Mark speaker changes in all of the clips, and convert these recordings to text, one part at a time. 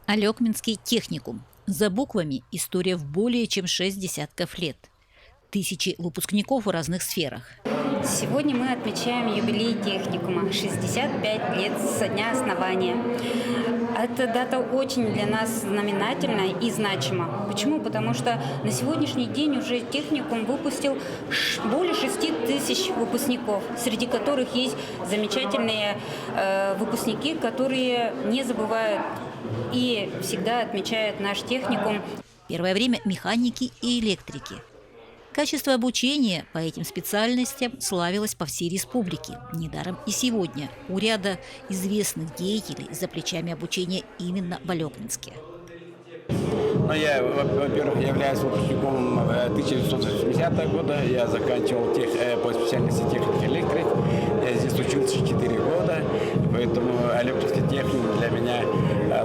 Speaker 1: Алекминский техникум. За буквами история в более чем 6 десятков лет. Тысячи выпускников в разных сферах.
Speaker 2: Сегодня мы отмечаем юбилей техникума – 65 лет со дня основания. Эта дата очень для нас знаменательна и значима. Почему? Потому что на сегодняшний день уже техникум выпустил более 6 тысяч выпускников, среди которых есть замечательные выпускники, которые не забывают и всегда отмечают наш техникум.
Speaker 1: Первое время механики и электрики. Качество обучения по этим специальностям славилось по всей республике. Недаром и сегодня у ряда известных деятелей за плечами обучения именно в Алекминске.
Speaker 3: Я, во-первых, являюсь выпускником 1980 года. Я заканчивал по специальности техник-электрик. Я здесь учился 4 года, поэтому Алекминский техникум для меня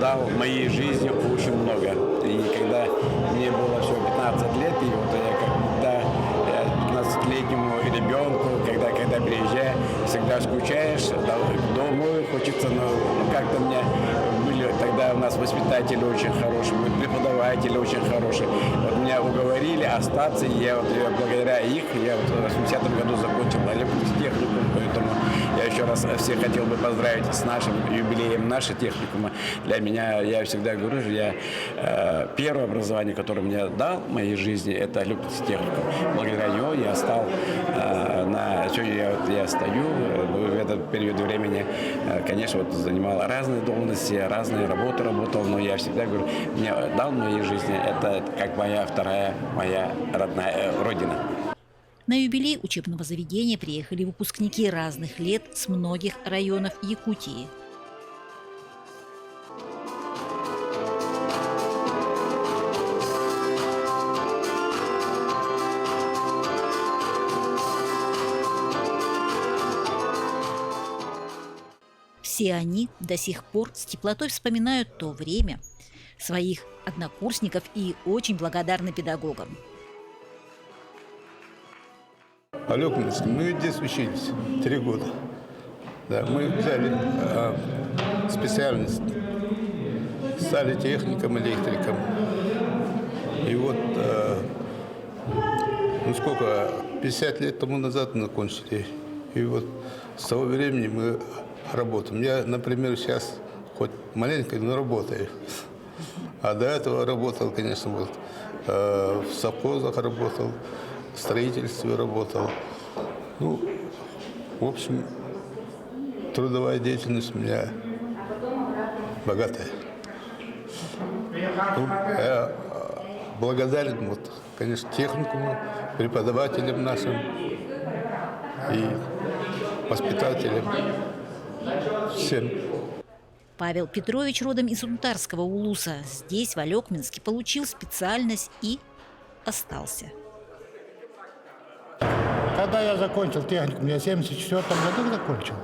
Speaker 3: дал в моей жизни очень много. И когда мне было всего 15 лет, и вот я когда 15-летнему ребенку, когда приезжаю, всегда скучаешь, домой хочется, но как-то мне были тогда у нас воспитатели очень хорошие, преподаватели очень хорошие. Вот меня уговорили остаться, и я благодаря их, я в 80-м году закончил Алекминский техникум, поэтому я еще раз всех хотел бы поздравить с нашим юбилеем нашего техникума. Для меня, я всегда говорю, первое образование, которое мне дал в моей жизни, это Алекминский техникум. Благодаря него я стал, сегодня я стою, в этот период времени, конечно, занимал разные должности, разные работы работал, но я всегда говорю, мне дал в моей жизни, это как моя вторая, моя родная родина.
Speaker 1: На юбилей учебного заведения приехали выпускники разных лет с многих районов Якутии. Все они до сих пор с теплотой вспоминают то время, своих однокурсников и очень благодарны педагогам.
Speaker 4: Алекминск, мы здесь учились 3 года. Да, мы взяли специальность, стали техником, электриком. И вот, 50 лет тому назад мы закончили. И вот с того времени мы работаем. Я, например, сейчас хоть маленько, но работаю. А до этого работал, конечно, в совхозах работал, в строительстве работал. В общем, трудовая деятельность у меня богатая. Я благодарен, конечно, техникуму, преподавателям нашим и воспитателям, всем.
Speaker 1: Павел Петрович родом из Унтарского улуса. Здесь, в Алекминске, получил специальность и остался.
Speaker 5: Когда я закончил техникум, я в 1974 году закончил.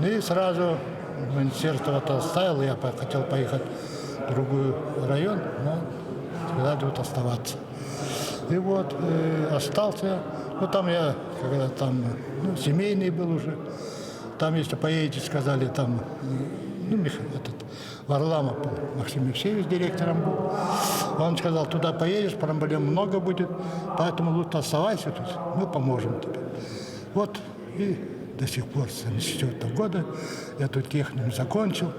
Speaker 5: И сразу министерство это оставило, я хотел поехать в другой район, но сказали, вот оставаться. И вот остался. Там я, когда там, семейный был уже. Там, если поедете, сказали, там, Варламов был, Максим Евсеевич директором был. Он сказал, туда поедешь, проблем много будет, поэтому лучше оставайся тут, мы поможем тебе. Вот, и до сих пор, с 1974 года, я тут техникум закончил.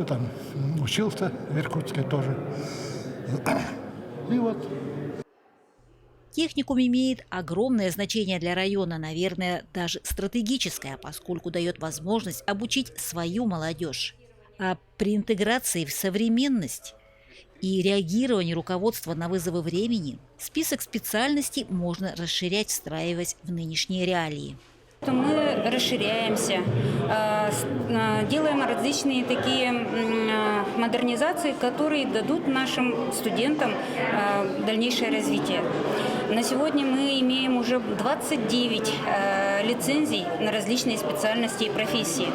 Speaker 5: Там учился в Иркутске тоже. И вот.
Speaker 1: Техникум имеет огромное значение для района, наверное, даже стратегическое, поскольку дает возможность обучить свою молодежь. А при интеграции в современность и реагировании руководства на вызовы времени список специальностей можно расширять, встраиваясь в нынешние реалии.
Speaker 2: Мы расширяемся, делаем различные такие модернизации, которые дадут нашим студентам дальнейшее развитие. На сегодня мы имеем уже 29 лицензий на различные специальности и профессии.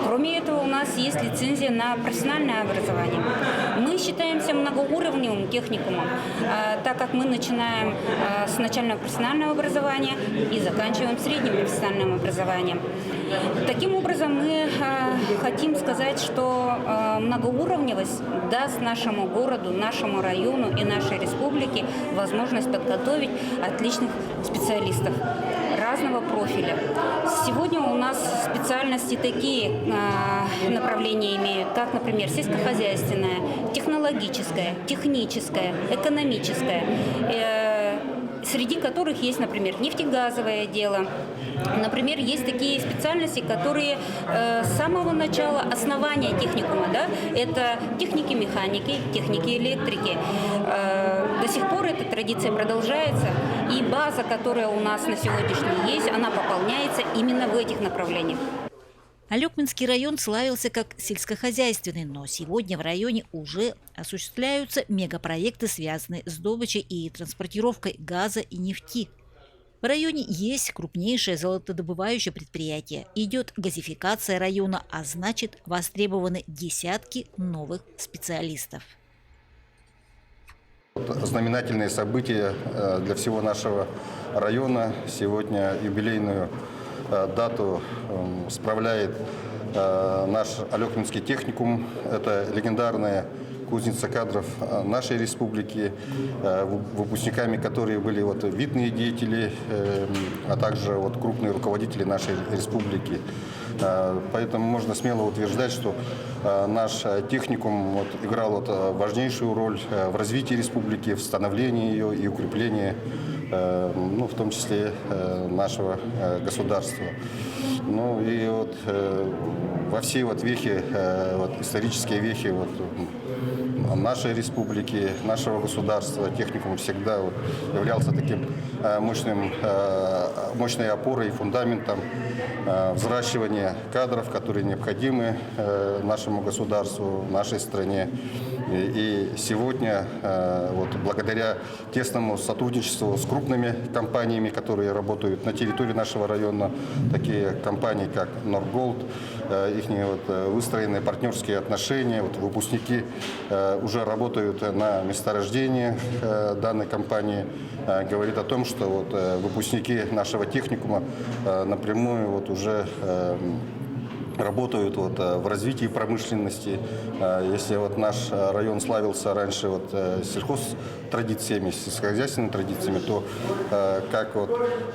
Speaker 2: Кроме этого, у нас есть лицензия на профессиональное образование. Мы считаемся многоуровневым техникумом, так как мы начинаем с начального профессионального образования и заканчиваем средним профессиональным образованием. Таким образом, мы хотим сказать, что многоуровневость даст нашему городу, нашему району и нашей республике возможность подготовить отличных специалистов разного профиля. Сегодня у нас специальности такие направления имеют, как, например, сельскохозяйственное, технологическое, техническое, экономическое, среди которых есть, например, нефтегазовое дело. Например, есть такие специальности, которые с самого начала основания техникума, да, это техники-механики, техники-электрики. До сих пор эта традиция продолжается, и база, которая у нас на сегодняшний день есть, она пополняется именно в этих направлениях.
Speaker 1: Алекминский район славился как сельскохозяйственный, но сегодня в районе уже осуществляются мегапроекты, связанные с добычей и транспортировкой газа и нефти. В районе есть крупнейшее золотодобывающее предприятие. Идет газификация района, а значит, востребованы десятки новых специалистов.
Speaker 6: Знаменательные события для всего нашего района. Сегодня юбилейную дату справляет наш Алекминский техникум. Это легендарная кузница кадров нашей республики, выпускниками которые были видные деятели, а также крупные руководители нашей республики. Поэтому можно смело утверждать, что наш техникум играл важнейшую роль в развитии республики, в становлении ее и укреплении, в том числе нашего государства. Ну и во все вехи, исторические вехи нашей республики, нашего государства, техникум всегда являлся таким мощной опорой и фундаментом взращивания кадров, которые необходимы нашему государству, нашей стране. И сегодня, благодаря тесному сотрудничеству с крупными компаниями, которые работают на территории нашего района, такие компании, как Норголд, их выстроенные партнерские отношения, выпускники уже работают на месторождении данной компании, говорит о том, что выпускники нашего техникума напрямую уже работают в развитии промышленности. Если наш район славился раньше сельхозтрадициями, сельскохозяйственными традициями, то, как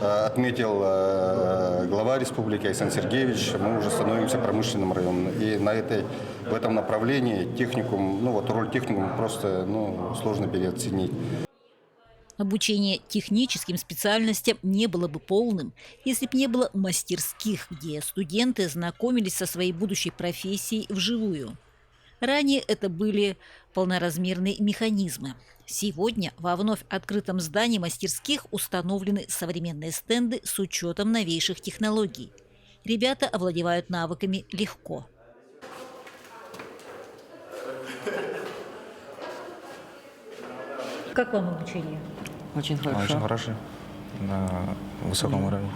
Speaker 6: отметил глава республики Айсан Сергеевич, мы уже становимся промышленным районом. И в этом направлении техникум, роль техникума просто сложно переоценить.
Speaker 1: Обучение техническим специальностям не было бы полным, если бы не было мастерских, где студенты знакомились со своей будущей профессией вживую. Ранее это были полноразмерные механизмы. Сегодня во вновь открытом здании мастерских установлены современные стенды с учетом новейших технологий. Ребята овладевают навыками легко. Как вам обучение?
Speaker 7: Очень хорошо.
Speaker 8: Очень хорошо. На высоком уровне.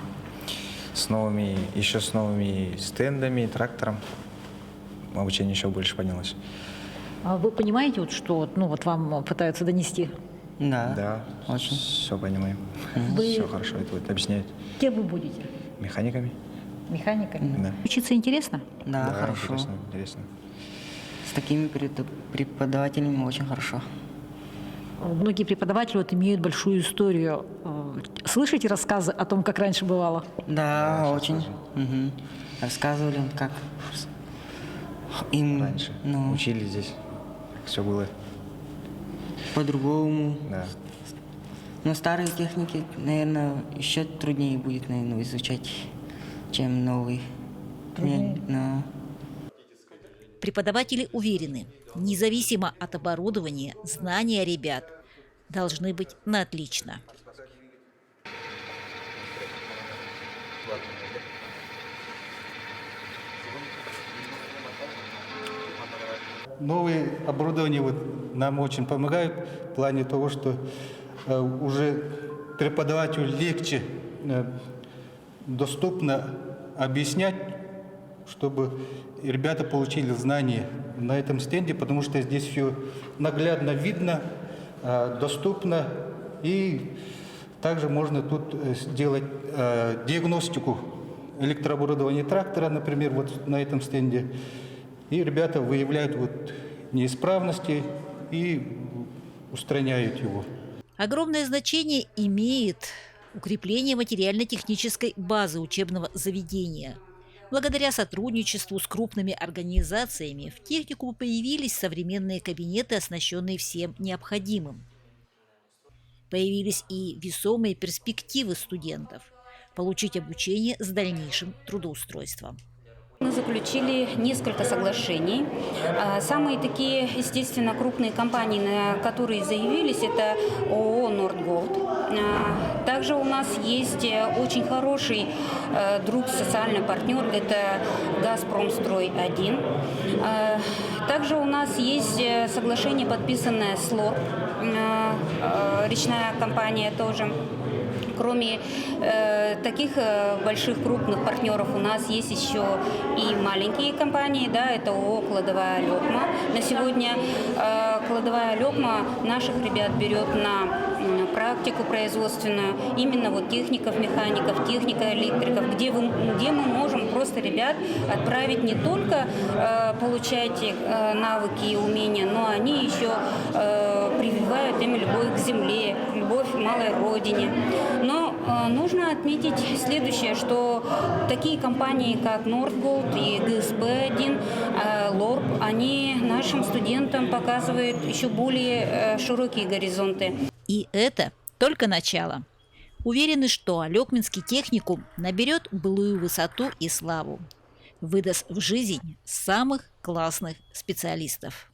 Speaker 8: Еще с новыми стендами, трактором. Обучение еще больше поднялось.
Speaker 1: А вы понимаете, что вам пытаются донести?
Speaker 7: Да.
Speaker 8: Да,
Speaker 7: Очень.
Speaker 8: все понимаем.
Speaker 1: Вы-
Speaker 8: Все хорошо это объясняют.
Speaker 1: Кем вы будете?
Speaker 8: Механиками?
Speaker 1: Механиками?
Speaker 8: Да.
Speaker 1: Учиться интересно?
Speaker 7: Да, хорошо.
Speaker 8: Интересно.
Speaker 7: С такими преподавателями очень хорошо.
Speaker 1: Многие преподаватели имеют большую историю. Слышите рассказы о том, как раньше бывало?
Speaker 7: Да,
Speaker 8: Да,
Speaker 7: очень. Мгм. Рассказывали, как им
Speaker 8: Раньше учили здесь. Все было.
Speaker 7: по-другому.
Speaker 8: Да.
Speaker 7: Но старые техники, наверное, еще труднее будет, наверное, изучать, чем новые. Но
Speaker 1: Преподаватели уверены, независимо от оборудования, знания ребят должны быть на отлично.
Speaker 9: Новые оборудования нам очень помогают в плане того, что уже преподавателю легче доступно объяснять, чтобы ребята получили знания на этом стенде, потому что здесь все наглядно видно, доступно, и также можно тут сделать диагностику электрооборудования трактора, например, вот на этом стенде. И ребята выявляют вот неисправности и устраняют его.
Speaker 1: Огромное значение имеет укрепление материально-технической базы учебного заведения. Благодаря сотрудничеству с крупными организациями в техникуме появились современные кабинеты, оснащенные всем необходимым. Появились и весомые перспективы студентов – получить обучение с дальнейшим трудоустройством.
Speaker 2: Мы заключили несколько соглашений. Самые такие, естественно, крупные компании, на которые заявились, это ООО «Нордголд». Также у нас есть очень хороший друг, социальный партнер, это «Газпромстрой-1». Также у нас есть соглашение, подписанное с ЛОР, речная компания тоже. Кроме таких больших крупных партнеров у нас есть еще и маленькие компании, да, это ООО «Кладовая Лёкма». На сегодня «Кладовая Лёкма» наших ребят берет на практику производственную, именно вот техников, механиков, технико-электриков, где мы можем просто ребят отправить не только получать навыки и умения, но они еще прививают им любовь к земле, любовь к малой родине. Но нужно отметить следующее, что такие компании, как Нордголд и ГСБ-1, ЛОРП, они нашим студентам показывают еще более широкие горизонты.
Speaker 1: И это только начало. Уверены, что Алекминский техникум наберет былую высоту и славу, выдаст в жизнь самых классных специалистов.